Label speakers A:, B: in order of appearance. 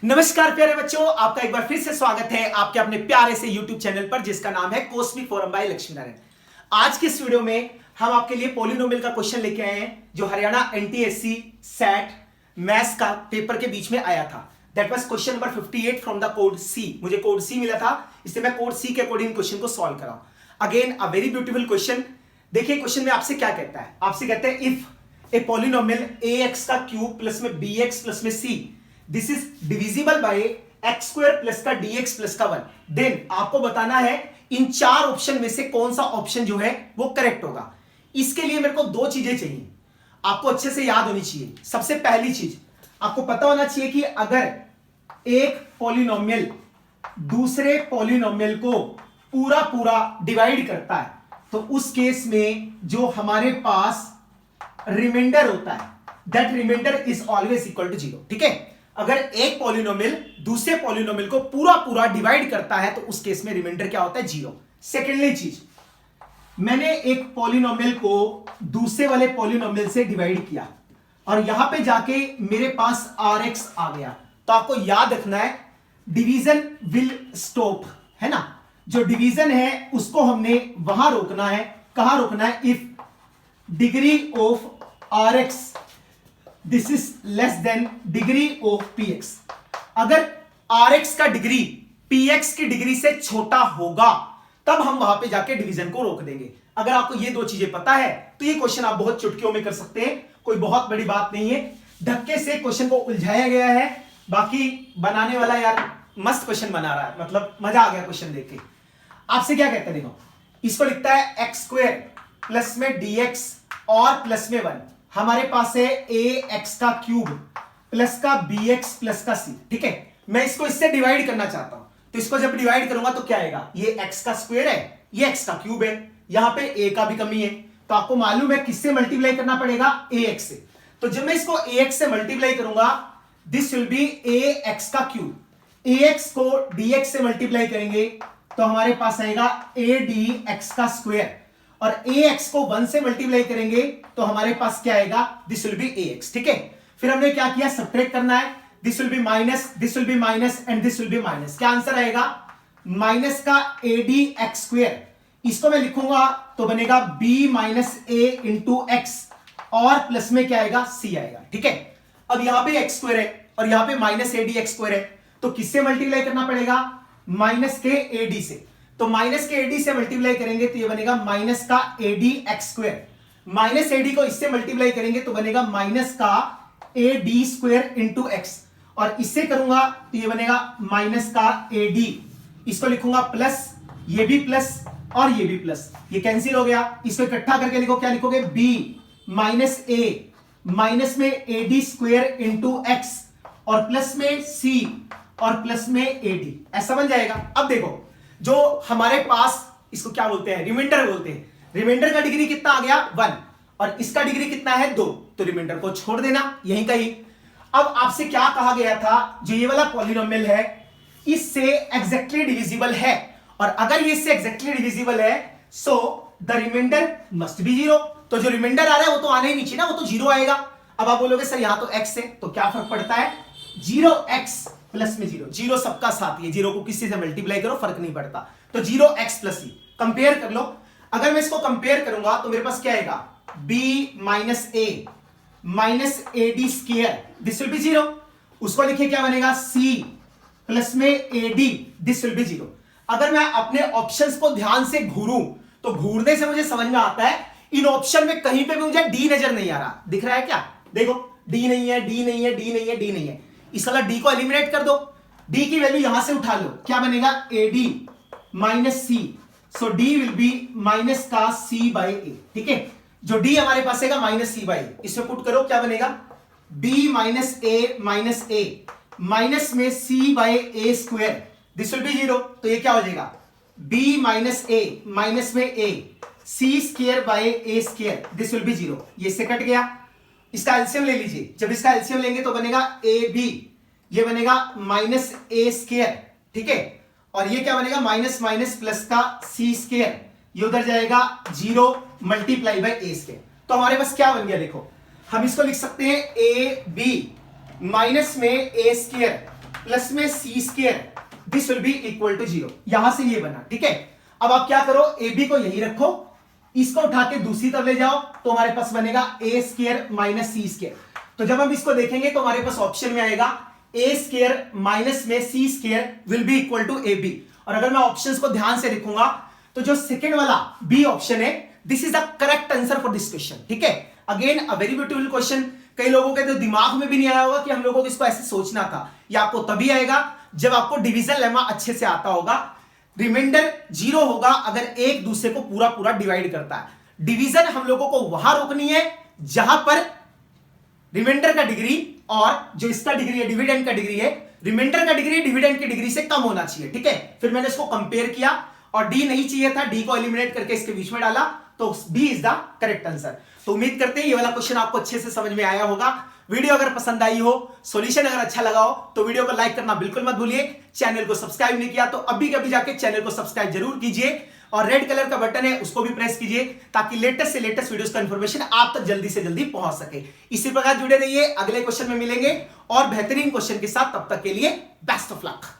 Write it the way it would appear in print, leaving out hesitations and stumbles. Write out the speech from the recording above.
A: नमस्कार प्यारे बच्चों, आपका एक बार फिर से स्वागत है आपके अपने प्यारे से YouTube चैनल पर जिसका नाम है cosmic forum by Lakshmi Narayan. आज के इस वीडियो में हम आपके लिए पॉलिनोमियल का क्वेश्चन लेके आए हैं जो हरियाणा एनटीएससी सेट मैथ्स का पेपर के बीच में आया था। That was question number 58 from the code C. मुझे कोड सी मिला था, इसलिए मैं कोड सी के अकॉर्डिंग क्वेश्चन को सॉल्व करा। Again a very beautiful question. देखिए क्वेश्चन में आपसे क्या कहता है, आपसे कहते हैं इफ ए पॉलिनोमियल ax का क्यूब प्लस में bx प्लस में c this is divisible by x square plus का dx प्लस का 1, देन आपको बताना है इन चार ऑप्शन में से कौन सा ऑप्शन जो है वो करेक्ट होगा। इसके लिए मेरे को दो चीजें चाहिए, आपको अच्छे से याद होनी चाहिए। सबसे पहली चीज आपको पता होना चाहिए कि अगर एक पॉलिनोमियल दूसरे पॉलिनोमियल को पूरा पूरा डिवाइड करता है तो उस केस में जो हमारे पास रिमाइंडर होता है that reminder is always equal to 0। ठीक है, अगर एक पॉलिनोमियल दूसरे पॉलिनोमियल को पूरा पूरा डिवाइड करता है तो उस केस में रिमाइंडर क्या होता है, 0। सेकेंडली चीज, मैंने एक पॉलिनोमियल को दूसरे वाले पॉलिनोमियल से डिवाइड किया और यहां पे जाके मेरे पास Rx आ गया, तो आपको याद रखना है डिवीजन विल स्टॉप, है ना। जो डिवीजन है उसको हमने वहां रोकना है। कहां रोकना है, if degree of Rx this is less than degree of Px। अगर Rx का डिग्री Px की डिग्री से छोटा होगा तब हम वहां पे जाके डिवीजन को रोक देंगे। अगर आपको ये दो चीजें पता है तो ये क्वेश्चन आप बहुत चुटकियों में कर सकते हैं, कोई बहुत बड़ी बात नहीं है। धक्के से क्वेश्चन को उलझाया गया है, बाकी बनाने वाला यार मस्त क्वेश्चन बना रहा है, मतलब मजा आ गया क्वेश्चन देख के। आपसे क्या कहता है, देखो इसको लिखता है एक्स स्क्वायर प्लस में dx और प्लस में 1। हमारे पास है ax का क्यूब प्लस का bx प्लस का c। ठीक है, मैं इसको इससे डिवाइड करना चाहता हूं, तो इसको जब डिवाइड करूंगा तो क्या आएगा, ये x का स्क्वायर है, ये x का क्यूब है, यहां पे a का भी कमी है, तो आपको मालूम है किससे मल्टीप्लाई करना पड़ेगा, ax से। तो जब मैं इसको ax से मल्टीप्लाई करूंगा दिस विल बी ax का क्यूब, ax को dx से मल्टीप्लाई करेंगे तो हमारे पास आएगा adx का स्क्वायर, और ax को 1 से मल्टीप्लाई करेंगे तो हमारे पास क्या आएगा, दिस विल बी ax। ठीक है, फिर हमने क्या किया, सब्ट्रैक्ट करना है, this will B minus, this will B minus and this will B minus. क्या आंसर आएगा, माइनस का adx स्क्वायर। इसको मैं लिखूंगा तो बनेगा b minus a into x और प्लस में क्या आएगा, c आएगा। ठीक है, अब यहां पे x स्क्वायर है और यहां पे माइनस adx स्क्वायर है, तो किससे मल्टीप्लाई करना पड़ेगा, माइनस के ad से। तो माइनस के ad से मल्टीप्लाई करेंगे तो ये बनेगा माइनस का adx स्क्वायर, माइनस ad को इससे मल्टीप्लाई करेंगे तो बनेगा माइनस का ad स्क्वायर इंटू एक्स, और इससे करूंगा तो ये बनेगा माइनस का ad। इसको लिखूंगा प्लस, ये भी प्लस और ये भी प्लस, ये कैंसिल हो गया। इसको इकट्ठा करके लिखो, क्या लिखोगे, b माइनस a माइनस में ad स्क्वायर इंटू एक्स और प्लस में c और प्लस में ad, ऐसा बन जाएगा। अब देखो जो हमारे पास इसको क्या बोलते हैं, रिमाइंडर बोलते हैं। रिमाइंडर का डिग्री कितना आ गया, 1, और इसका डिग्री कितना है, 2, तो रिमाइंडर को छोड़ देना यहीं कहीं। अब आपसे क्या कहा गया था, जो ये वाला पॉलिनोमियल है इससे एग्जैक्टली डिविजिबल है, और अगर ये इससे एग्जैक्टली डिविजिबल है so the reminder must be 0। तो जो रिमाइंडर आ रहा है वो तो आना ही नहीं चाहिए ना, वो तो 0 आएगा। अब आप बोलोगे सर यहां तो x है, तो क्या फर्क पड़ता है, 0x प्लस में 0, 0 सबका साथ है, 0 को किसी से मल्टीप्लाई करो फर्क नहीं पड़ता, तो 0x प्लस c कंपेयर कर लो। अगर मैं इसको कंपेयर करूंगा तो मेरे पास क्या आएगा, b minus a minus ad square, this will B 0। उसको लिखिए क्या बनेगा, c प्लस में ad, दिस विल बी 0। अगर मैं अपने ऑप्शंस को ध्यान से घूरूं तो घूरने से मुझे समझ में आता है इन ऑप्शन में कहीं पे भी मुझे d नजर नहीं आ रहा, दिख रहा है क्या, देखो d नहीं है, d नहीं है, d नहीं है, d नहीं है। इस वाला d को एलिमिनेट कर दो, d की वैल्यू यहां से उठा लो, क्या बनेगा, ad minus c, so d will be minus का c बाई a। ठीक है, जो d हमारे पास आएगा माइनस c बाई, इसमें पुट करो क्या बनेगा, b माइनस a माइनस में c by a square, this will B 0। तो ये क्या हो जाएगा, b माइनस a माइनस में a c square by a square, this will B 0। ये इससे कट गया, इसका एलसीएम ले लीजिए, जब इसका एलसीएम लेंगे तो बनेगा ab, ये बनेगा माइनस a स्क्वायर। ठीक है, और ये क्या बनेगा, माइनस माइनस प्लस का c स्क्वायर, ये उधर जाएगा 0 मल्टीप्लाई बाई a स्क्वायर। तो हमारे पास क्या बन गया, देखो हम इसको लिख सकते हैं ab माइनस में a स्क्वायर प्लस में c square, this will be equal to 0। यहां से ये बना, ठीक है। अब आप क्या करो, ए बी को यही रखो, इसको उठा के दूसरी तरफ ले जाओ, तो हमारे पास बनेगा ए स्क्वायर माइनस सी स्क्वायर। तो जब हम इसको देखेंगे तो हमारे पास ऑप्शन में आएगा ए स्क्वायर माइनस में c square will be equal to a b. और अगर मैं ऑप्शंस को ध्यान से लिखूंगा तो जो सेकंड वाला बी ऑप्शन है, this is the correct answer for this question, ठीक है। Again a very beautiful question. कई लोगों के तो दिमाग में भी नहीं आया होगा कि हम लोगों को इसको ऐसे सोचना था। यह आपको तभी आएगा जब आपको डिवीजन लेमा अच्छे से आता होगा। रिमाइंडर 0 होगा अगर एक दूसरे को पूरा पूरा डिवाइड करता है। डिवीजन हम लोगों को वहां रोकनी है जहां पर रिमाइंडर का डिग्री और जो इसका डिग्री है, डिविडेंड का डिग्री है, रिमाइंडर का डिग्री डिविडेंड की डिग्री से कम होना चाहिए, ठीक है। फिर मैंने इसको कंपेयर किया और डी नहीं चाहिए था, डी को एलिमिनेट करके इसके बीच में डाला, तो B is the correct answer. तो उम्मीद करते हैं ये वाला क्वेश्चन आपको अच्छे से समझ में आया होगा। वीडियो अगर पसंद आई हो, सॉल्यूशन अगर अच्छा लगा हो, तो वीडियो को लाइक करना बिल्कुल मत भूलिए। चैनल को सब्सक्राइब नहीं किया तो अभी कभी जाके चैनल को सब्सक्राइब जरूर कीजिए, और रेड कलर का बटन है उसको भी प्रेस कीजिए, ताकि लेटेस्ट से लेटेस्ट वीडियोस का इंफॉर्मेशन आप तक जल्दी से जल्दी पहुंच सके। इसी प्रकार जुड़े रहिए, अगले क्वेश्चन में मिलेंगे और बेहतरीन क्वेश्चन के साथ। तब तक के लिए बेस्ट ऑफ लक।